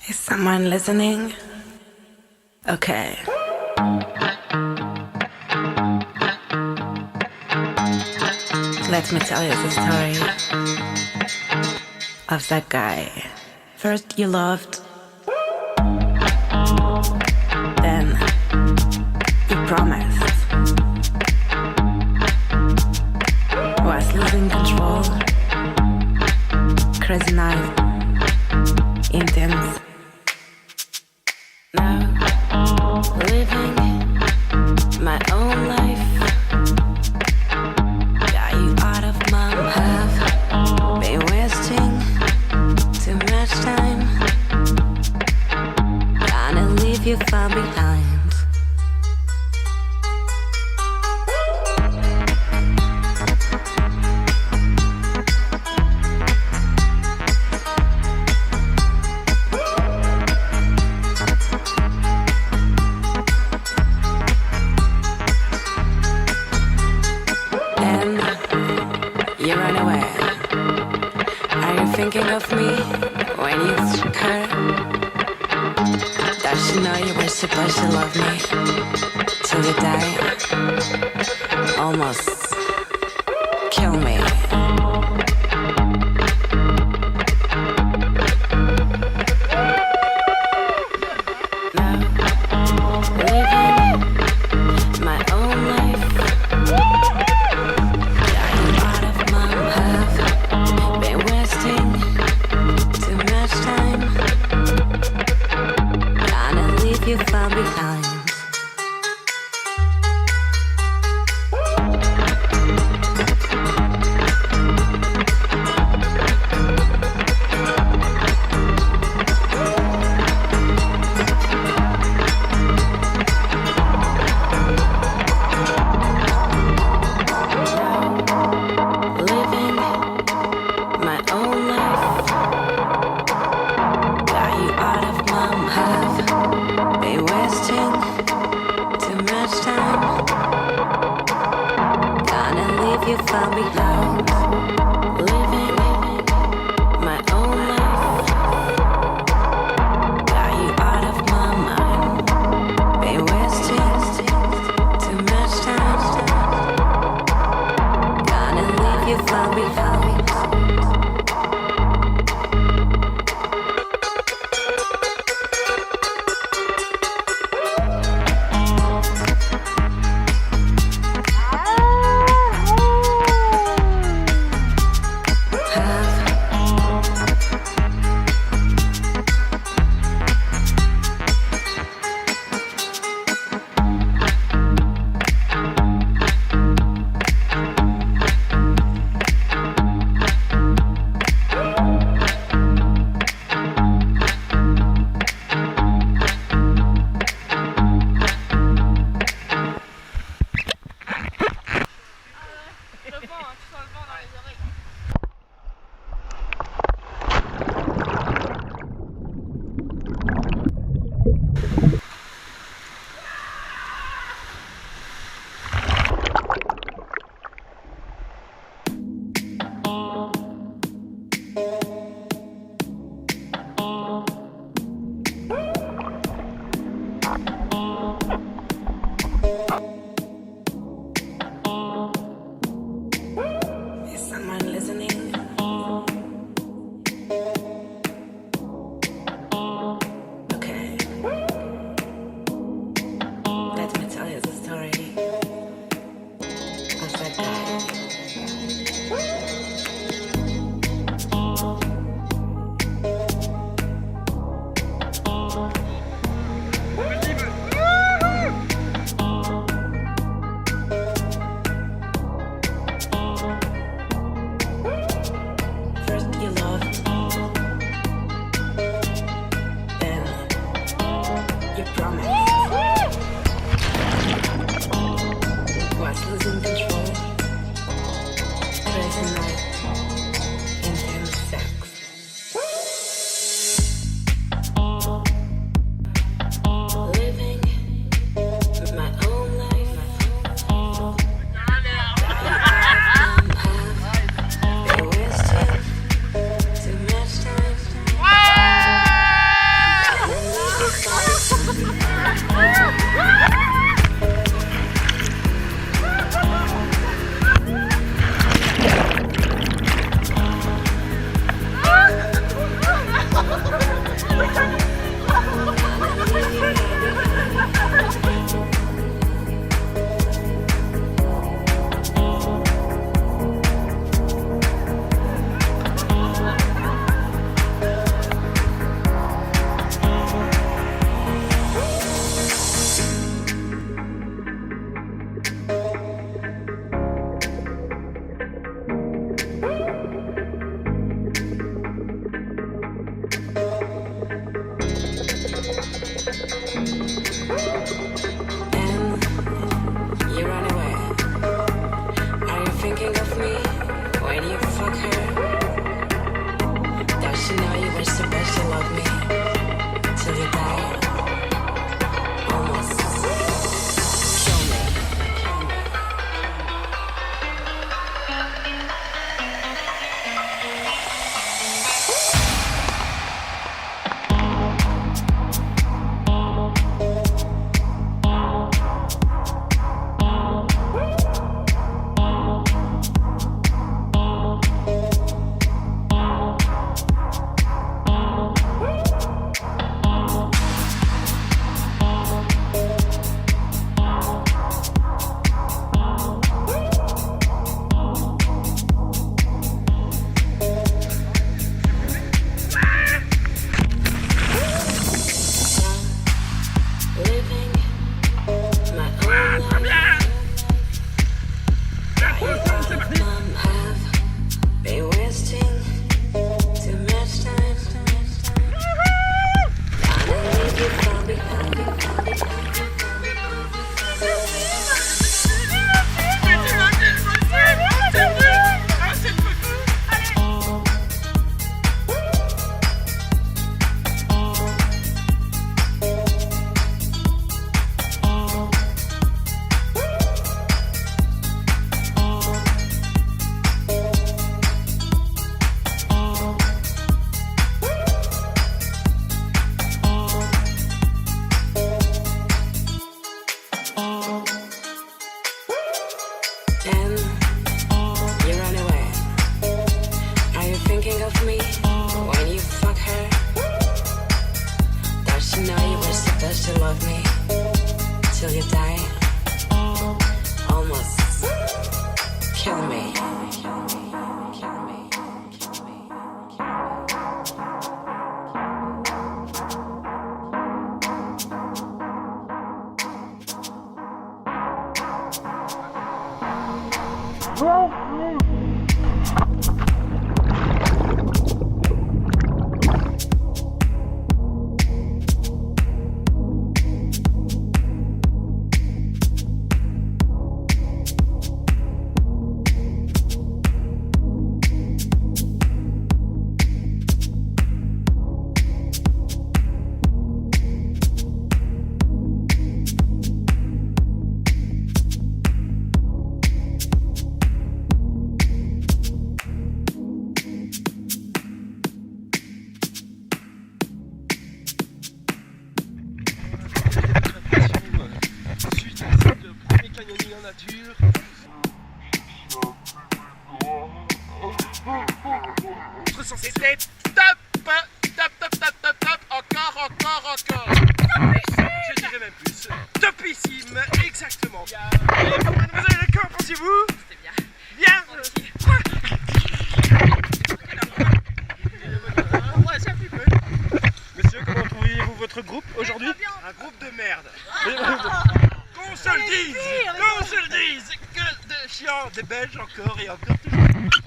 Is someone listening? Okay. Let me tell you the story of that guy. First you loved, then you promised. Was losing control. Crazy night, intense. Now, living my own life. Got you out of my have been wasting too much time. Gonna leave you far behind. Thinking of me when you took her. Does she know you were supposed to love me till you die? Almost kill me. Now, living my own life. Got you out of my path. Been wasting too much time. Gonna leave you far behind. love me till you die. Almost kill me. C'était top, top, top, top, top, top, encore. Je dirais même plus. Topissime, exactement. Mademoiselle, qu'en pensez-vous? C'était bien. Bien. Ouais, c'est un petit peu. Monsieur, comment trouvez-vous votre groupe aujourd'hui? Un groupe de merde. Qu'on se le dise, que de chiants, des Belges encore et encore toujours.